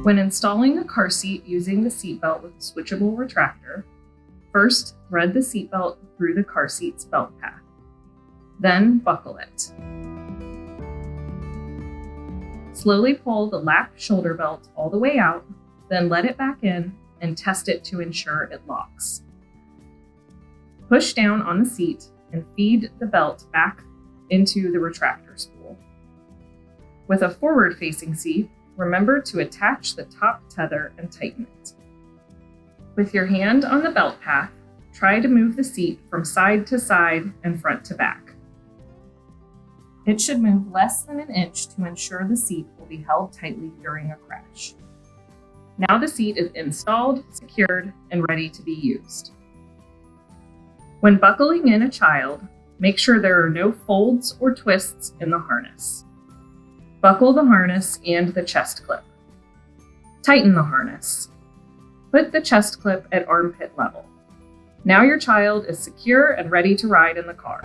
When installing a car seat using the seatbelt with a switchable retractor, first thread the seatbelt through the car seat's belt path. Then buckle it. Slowly pull the lap shoulder belt all the way out, then let it back in and test it to ensure it locks. Push down on the seat and feed the belt back into the retractor spool. With a forward-facing seat, remember to attach the top tether and tighten it. With your hand on the belt path, try to move the seat from side to side and front to back. It should move less than an inch to ensure the seat will be held tightly during a crash. Now the seat is installed, secured, and ready to be used. When buckling in a child, make sure there are no folds or twists in the harness. Buckle the harness and the chest clip. Tighten the harness. Put the chest clip at armpit level. Now your child is secure and ready to ride in the car.